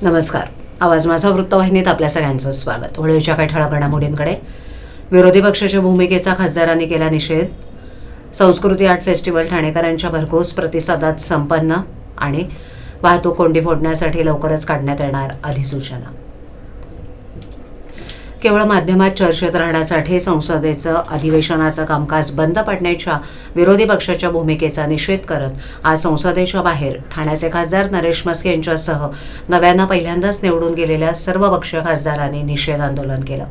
नमस्कार. आवाज माझा वृत्तवाहिनीत आपल्या सगळ्यांचं स्वागत. होळीच्या काही ठळक घडामोडींकडे. विरोधी पक्षाच्या भूमिकेचा खासदारांनी केला निषेध. संस्कृती आर्ट फेस्टिवल ठाणेकरांच्या भरघोस प्रतिसादात संपन्न आणि वाहतूक कोंडी फोडण्यासाठी लवकरच काढण्यात येणार अधिसूचना. केवळ माध्यमात चर्चेत राहण्यासाठी संसदेचं अधिवेशनाचं कामकाज बंद पाडण्याच्या विरोधी पक्षाच्या भूमिकेचा निषेध करत आज संसदेच्या बाहेर ठाण्याचे खासदार नरेश म्हस्के यांच्यासह नव्यानं पहिल्यांदाच निवडून गेलेल्या सर्व पक्षीय खासदारांनी निषेध आंदोलन केलं.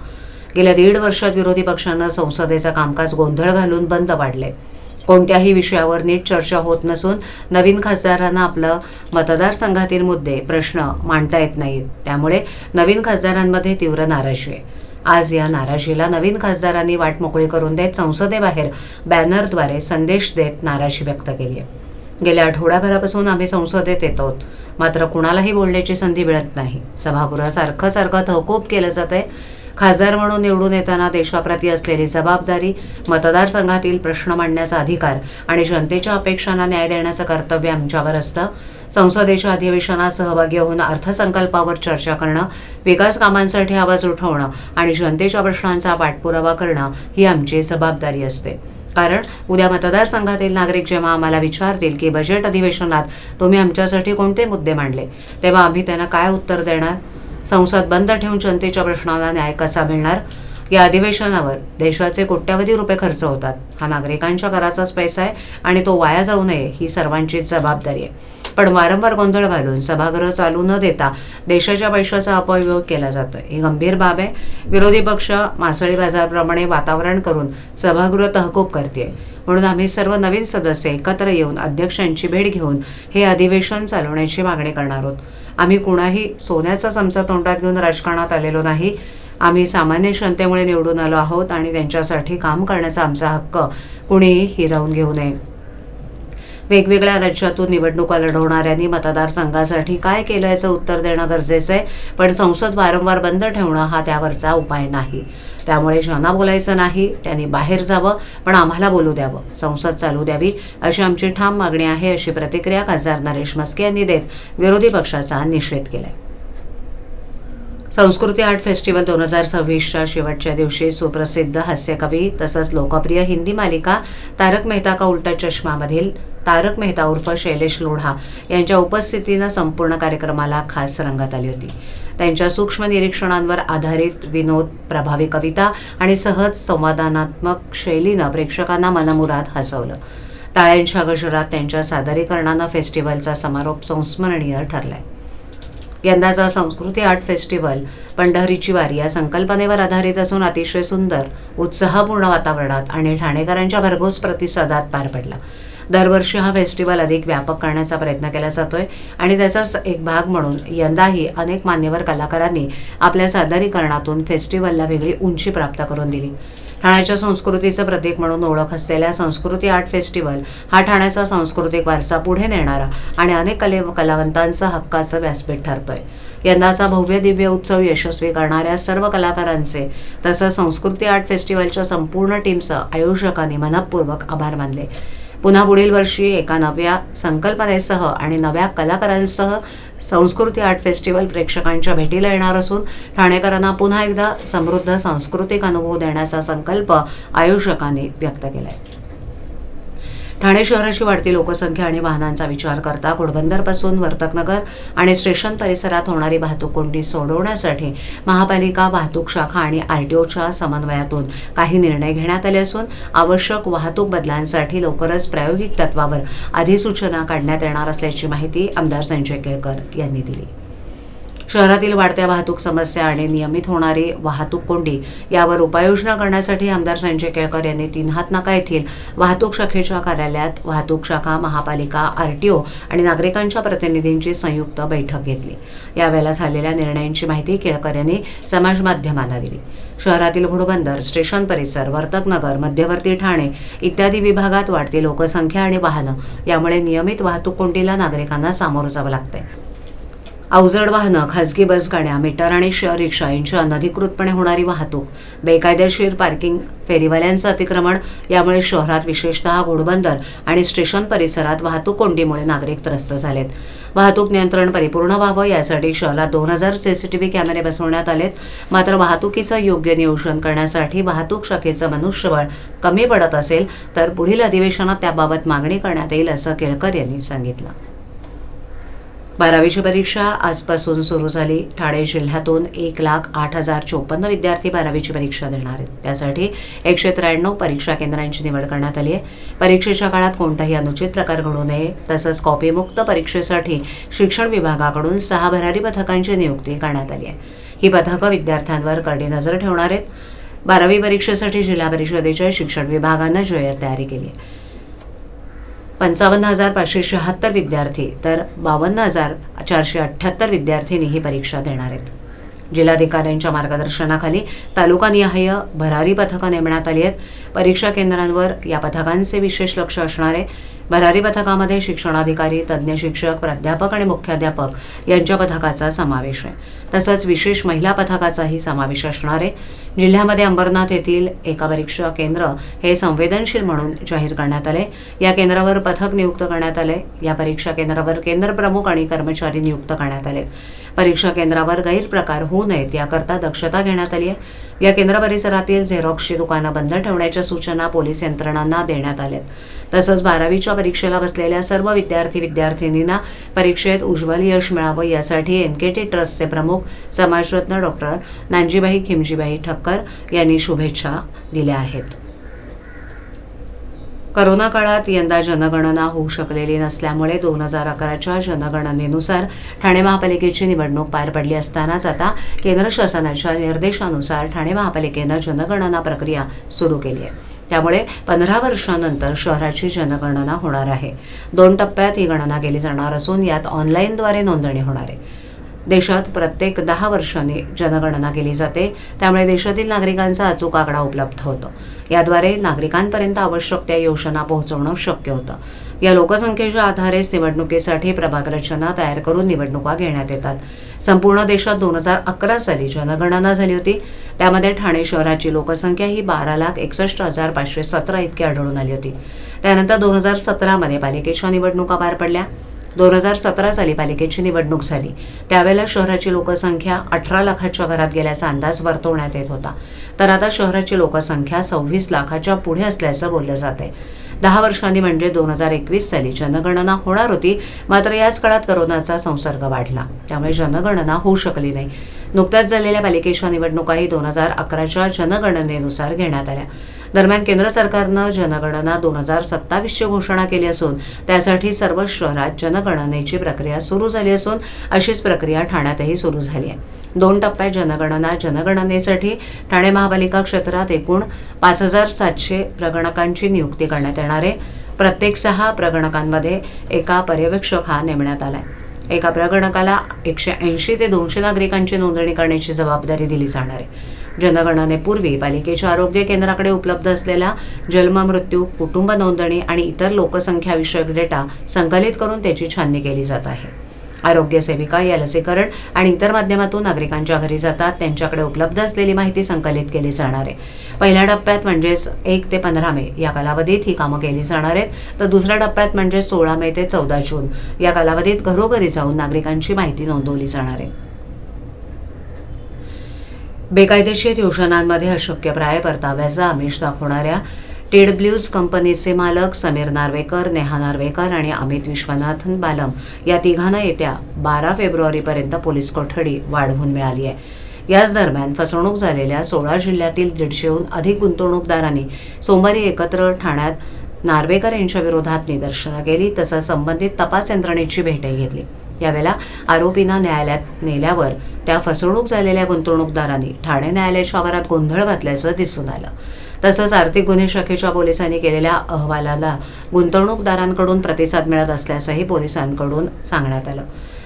गेल्या 1.5 वर्षात विरोधी पक्षानं संसदेचं कामकाज गोंधळ घालून बंद पाडले. कोणत्याही विषयावर नीट चर्चा होत नसून नवीन खासदारांना आपलं मतदारसंघातील मुद्दे प्रश्न मांडता येत नाहीत. त्यामुळे नवीन खासदारांमध्ये तीव्र नाराजी आहे. आज या नाराजीला नवीन खासदारांनी वाट मोकळी करून देत संसदेबाहेर बॅनरद्वारे संदेश देत नाराजी व्यक्त केली आहे. गेल्या आठवड्याभरापासून आम्ही संसदेत येतो, मात्र कुणालाही बोलण्याची संधी मिळत नाही. सभागृह सारखं तहकूब केलं जातंय. खासदार म्हणून निवडून येताना देशाप्रती असलेली जबाबदारी, मतदारसंघातील प्रश्न मांडण्याचा अधिकार आणि जनतेच्या अपेक्षांना न्याय देण्याचं कर्तव्य आमच्यावर असतं. संसदेच्या अधिवेशनात सहभागी होऊन अर्थसंकल्पावर चर्चा करणं, विकास कामांसाठी आवाज उठवणं आणि जनतेच्या प्रश्नांचा पाठपुरावा करणं ही आमची जबाबदारी असते. कारण उद्या मतदारसंघातील नागरिक जेव्हा आम्हाला विचारतील की बजेट अधिवेशनात तुम्ही आमच्यासाठी कोणते मुद्दे मांडले, तेव्हा आम्ही त्यांना काय उत्तर देणार? संसद बंद ठेवून जनतेच्या प्रश्नांना न्याय कसा मिळणार? या अधिवेशनावर देशाचे कोट्यवधी रुपये खर्च होतात. हा नागरिकांच्या कराचाच पैसा आहे आणि तो वाया जाऊ नये ही सर्वांचीच जबाबदारी आहे. पण वारंवार गोंधळ घालून सभागृह चालू न देता देशाच्या पैशाचा अपव्यय केला जातोय. ही गंभीर बाब आहे. विरोधी पक्ष मासळी बाजाराप्रमाणे वातावरण करून सभागृह तहकूब करते. म्हणून आम्ही सर्व नवीन सदस्य एकत्र येऊन अध्यक्षांची भेट घेऊन हे अधिवेशन चालवण्याची मागणी करणार आहोत. आम्ही कुणाही सोन्याचा चमचा तोंडात घेऊन राजकारणात आलेलो नाही. आम्ही सामान्य जनतेमुळे निवडून आलो आहोत आणि त्यांच्यासाठी काम करण्याचा आमचा हक्क कुणीही हिरावून घेऊ नये. वेगवेगळ्या राज्यातून निवडणुका लढवणाऱ्यांनी मतदारसंघासाठी काय केलं याचं उत्तर देणं गरजेचं आहे. पण संसद वारंवार बंद ठेवणं हा त्यावरचा उपाय नाही. त्यामुळे ज्यांना बोलायचं नाही त्यांनी बाहेर जावं, पण आम्हाला बोलू द्यावं, संसद चालू द्यावी अशी आमची ठाम मागणी आहे, अशी प्रतिक्रिया खासदार नरेश म्हस्के यांनी देत विरोधी पक्षाचा निषेध केलाय. संस्कृती आर्ट फेस्टिवल 2026च्या शेवटच्या दिवशी सुप्रसिद्ध हास्यकवी तसंच लोकप्रिय हिंदी मालिका तारक मेहता का उल्टा चष्मामधील तारक मेहता उर्फ शैलेश लोढा यांच्या उपस्थितीनं संपूर्ण कार्यक्रमाला खास रंगत आली होती. त्यांच्या सूक्ष्म निरीक्षणांवर आधारित विनोद, प्रभावी कविता आणि सहज संवादात्मक शैलीनं प्रेक्षकांना मनमुराद हसवलं. टाळ्यांच्या गजरात त्यांच्या सादरीकरणानं फेस्टिवलचा समारोप संस्मरणीय ठरलाय. यंदाचा संस्कृती आर्ट फेस्टिवल पंढरीची वारी या संकल्पनेवर आधारित असून अतिशय सुंदर, उत्साहपूर्ण वातावरणात आणि ठाणेकरांच्या भरघोस प्रतिसादात पार पडला. दरवर्षी हा फेस्टिवल अधिक व्यापक करण्याचा प्रयत्न केला जातोय आणि त्याचाच एक भाग म्हणून यंदाही अनेक मान्यवर कलाकारांनी आपल्या सादरीकरणातून फेस्टिवलला वेगळी उंची प्राप्त करून दिली. ठाण्याच्या संस्कृतीचं प्रतीक म्हणून ओळख असलेल्या संस्कृती आर्ट फेस्टिवल हा ठाण्याचा सांस्कृतिक वारसा पुढे नेणारा आणि अनेक कलावंतांचं हक्काचं व्यासपीठ ठरतोय. यंदाचा भव्य दिव्य उत्सव यशस्वी करणाऱ्या सर्व कलाकारांचे तसंच संस्कृती आर्ट फेस्टिवलच्या संपूर्ण टीमचं आयोजकांनी मनपूर्वक आभार मानले. पुन्हा पुढील वर्षी एका नव्या संकल्पनेसह आणि नव्या कलाकारांसह संस्कृती आर्ट फेस्टिवल प्रेक्षकांच्या भेटीला येणार असून ठाणेकरांना पुन्हा एकदा समृद्ध सांस्कृतिक अनुभव देण्याचा संकल्प आयोजकांनी व्यक्त केलाय. ठाणे शहराची वाढती लोकसंख्या आणि वाहनांचा विचार करता घोडबंदरपासून वर्तकनगर आणि स्टेशन परिसरात होणारी वाहतूक कोंडी सोडवण्यासाठी महापालिका, वाहतूक शाखा आणि आरटीओच्या समन्वयातून काही निर्णय घेण्यात आले असून आवश्यक वाहतूक बदलांसाठी लवकरच प्रायोगिक तत्वावर अधिसूचना काढण्यात येणार असल्याची माहिती आमदार संजय केळकर यांनी दिली. शहरातील वाढत्या वाहतूक समस्या आणि नियमित होणारी वाहतूक कोंडी यावर उपाययोजना करण्यासाठी आमदार संजय केळकर यांनी 3 हातनाका येथील वाहतूक शाखेच्या कार्यालयात वाहतूक शाखा, महापालिका, आरटीओ आणि नागरिकांच्या प्रतिनिधींची संयुक्त बैठक घेतली. यावेळेला झालेल्या निर्णयांची माहिती केळकर यांनी समाज माध्यमांना दिली. शहरातील घोडबंदर, स्टेशन परिसर, वर्तकनगर, मध्यवर्ती ठाणे इत्यादी विभागात वाढती लोकसंख्या आणि वाहनं यामुळे नियमित वाहतूक कोंडीला नागरिकांना सामोरं जावं लागतंय. अवजड वाहनं, खासगी बसगाड्या, मीटर आणि शेअर रिक्षा यांची अनधिकृतपणे होणारी वाहतूक, बेकायदेशीर पार्किंग, फेरीवाल्यांचं अतिक्रमण यामुळे शहरात विशेषतः घोडबंदर आणि स्टेशन परिसरात वाहतूक कोंडीमुळे नागरिक त्रस्त झालेत. वाहतूक नियंत्रण परिपूर्ण व्हावं यासाठी शहरात 2000 सीसीटीव्ही कॅमेरे बसवण्यात आलेत. मात्र वाहतुकीचं योग्य नियोजन करण्यासाठी वाहतूक शाखेचं मनुष्यबळ कमी पडत असेल तर पुढील अधिवेशनात त्याबाबत मागणी करण्यात येईल असं केळकर यांनी सांगितलं. 12वीची परीक्षा आजपासून सुरू झाली. ठाणे जिल्ह्यातून 1,08,054 विद्यार्थी 12वीची परीक्षा देणार आहेत. त्यासाठी 193 परीक्षा केंद्रांची निवड करण्यात आली आहे. परीक्षेच्या काळात कोणताही अनुचित प्रकार घडू नये तसंच कॉपीमुक्त परीक्षेसाठी शिक्षण विभागाकडून 6 भरारी पथकांची नियुक्ती करण्यात आली आहे. ही पथकं विद्यार्थ्यांवर करडी नजर ठेवणार आहेत. 12वी परीक्षेसाठी जिल्हा परिषदेच्या शिक्षण विभागानं जय्यत तयारी केली आहे. 55,576 विद्यार्थी तर 52,478 विद्यार्थ्यांनी ही परीक्षा देणार आहेत. जिल्हाधिकाऱ्यांच्या मार्गदर्शनाखाली तालुकानिहाय भरारी पथकं नेमण्यात आली आहेत. परीक्षा केंद्रांवर या पथकांचे विशेष लक्ष असणार आहे. भरारी पथकामध्ये शिक्षणाधिकारी, तज्ज्ञ शिक्षक, प्राध्यापक आणि मुख्याध्यापक यांच्या पथकाचा समावेश आहे. तसंच विशेष महिला पथकाचाही समावेश असणार आहे. जिल्ह्यामध्ये अंबरनाथ येथील एका परीक्षा केंद्र हे संवेदनशील म्हणून जाहीर करण्यात आले. या केंद्रावर पथक नियुक्त करण्यात आले. या परीक्षा केंद्रावर केंद्र प्रमुख आणि कर्मचारी नियुक्त करण्यात आले. परीक्षा केंद्रावर गैरप्रकार होऊ नयेत याकरता दक्षता घेण्यात आली आहे. या केंद्र परिसरातील झेरॉक्सची दुकानं बंद ठेवण्याच्या सूचना पोलीस यंत्रणांना देण्यात आल्यात. तसंच 12वीच्या परीक्षेला बसलेल्या सर्व विद्यार्थी-विद्यार्थिनींना परीक्षेत उज्ज्वल यश मिळावं यासाठी एनकेटी ट्रस्टचे प्रमुख समाजरत्न डॉक्टर नानजीबाई खिमजीबाई ठक्कर यांनी शुभेच्छा दिल्या आहेत. करोना काळात यंदा जनगणना होऊ शकलेली नसल्यामुळे 2011च्या जनगणनेनुसार ठाणे महापालिकेची निवडणूक पार पडली असतानाच आता केंद्र शासनाच्या निर्देशानुसार ठाणे महापालिकेनं जनगणना प्रक्रिया सुरू केली आहे. त्यामुळे 15 वर्षांनंतर शहराची जनगणना होणार आहे. 2 टप्प्यात ही गणना केली जाणार असून यात ऑनलाईनद्वारे नोंदणी होणार आहे. देशात प्रत्येक 10 वर्षांनी जनगणना केली जाते. त्यामुळे देशातील नागरिकांचा अचूक आकडा उपलब्ध होतो. याद्वारे नागरिकांपर्यंत आवश्यक त्या योजना पोहोचवणं शक्य होतं. या लोकसंख्येच्या आधारेच निवडणुकीसाठी प्रभाग रचना तयार करून निवडणुका घेण्यात येतात. संपूर्ण देशात 2011 साली जनगणना झाली होती. त्यामध्ये ठाणे शहराची लोकसंख्या ही 12,61,517 इतकी आढळून आली होती. त्यानंतर 2017 मध्ये पालिकेच्या निवडणुका पार पडल्या. 2017 साली पालिकेची निवडणूक झाली. त्यावेळेला शहराची लोकसंख्या 18 लाखाच्या घरात गेल्याचा अंदाज वर्तवण्यात येत होता. तर आता शहराची लोकसंख्या 26 लाखाच्या पुढे असल्याचं बोललं जाते. 10 वर्षांनी म्हणजे 2021 साली जनगणना होणार होती. मात्र याच काळात करोनाचा संसर्ग वाढला. त्यामुळे जनगणना होऊ शकली नाही. नुकत्याच झालेल्या पालिकेच्या निवडणुकाही 2011च्या जनगणनेनुसार घेण्यात आल्या. दरम्यान केंद्र सरकारनं जनगणना 2027ची घोषणा केली असून त्यासाठी सर्व शहरात जनगणनेची प्रक्रिया सुरू झाली असून अशीच प्रक्रिया ठाण्यातही सुरू झाली आहे. 2 टप्प्यात जनगणनेसाठी ठाणे महापालिका क्षेत्रात एकूण 5,700 प्रगणकांची नियुक्ती करण्यात येणार आहे. प्रत्येक 6 प्रगणकांमध्ये एका पर्यवेक्षक हा नेमण्यात आलाय. एका प्रगणकाला 180 ते 200 नागरिकांची नोंदणी करण्याची जबाबदारी दिली जाणार आहे. जनगणनेपूर्वी पालिकेच्या आरोग्य केंद्राकडे उपलब्ध असलेला जन्म, मृत्यू, कुटुंब नोंदणी आणि इतर लोकसंख्याविषयक डेटा संकलित करून त्याची छाननी केली जात आहे. आरोग्य सेविका या लसीकरण आणि इतर माध्यमातून नागरिकांच्या घरी जातात. त्यांच्याकडे उपलब्ध असलेली माहिती संकलित केली जाणार आहे. पहिल्या टप्प्यात म्हणजेच 1 ते 15 मे या कालावधीत ही कामं केली जाणार आहेत. तर दुसऱ्या टप्प्यात म्हणजे 16 मे ते 14 जून या कालावधीत घरोघरी जाऊन नागरिकांची माहिती नोंदवली जाणार आहे. बेकायदेशीर योजनांमध्ये अशक्यप्राय परताव्याचा आमिष दाखवणाऱ्या टेडब्ल्यूज कंपनीचे मालक समीर नार्वेकर, नेहा नार्वेकर आणि अमित विश्वनाथन बालम या तिघांना येत्या 12 फेब्रुवारीपर्यंत पोलीस कोठडी वाढवून मिळाली आहे. याच दरम्यान फसवणूक झालेल्या 16 जिल्ह्यातील 150हून अधिक गुंतवणूकदारांनी सोमवारी एकत्र ठाण्यात नार्वेकर यांच्या विरोधात निदर्शनं केली. तसंच संबंधित तपास यंत्रणेची भेटही घेतली. यावेळेला आरोपींना न्यायालयात नेल्यावर त्या फसवणूक झालेल्या गुंतवणूकदारांनी ठाणे न्यायालयाच्या आवारात गोंधळ घातल्याचं दिसून आलं. तसंच आर्थिक गुन्हे शाखेच्या पोलिसांनी केलेल्या अहवालाला गुंतवणूकदारांकडून प्रतिसाद मिळत असल्याचंही पोलिसांकडून सांगण्यात आलं.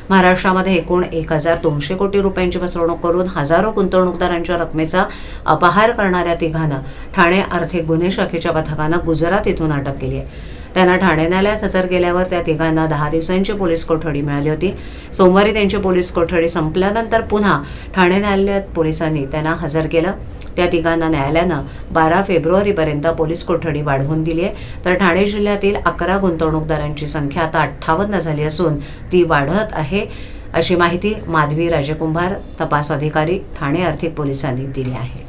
महाराष्ट्रामध्ये एकूण 1,200 कोटी रुपयांची फसवणूक करून हजारो गुंतवणूकदारांच्या रकमेचा अपहार करणाऱ्या तिघांना ठाणे आर्थिक गुन्हे शाखेच्या पथकानं गुजरात इथून अटक केली आहे. त्यांना ठाणे न्यायालयात हजर केल्यावर त्या तिघांना 10 दिवसांची पोलीस कोठडी मिळाली होती. सोमवारी त्यांची पोलीस कोठडी संपल्यानंतर पुन्हा ठाणे न्यायालयात पोलिसांनी त्यांना हजर केलं. त्या तिघांना न्यायालयानं 12 फेब्रुवारीपर्यंत पोलीस कोठडी वाढवून दिली आहे. तर ठाणे जिल्ह्यातील 11 गुंतवणूकदारांची संख्या आता 58 झाली असून ती वाढत आहे, अशी माहिती माधवी राजकुंभार, तपास अधिकारी, ठाणे आर्थिक पोलिसांनी दिली आहे.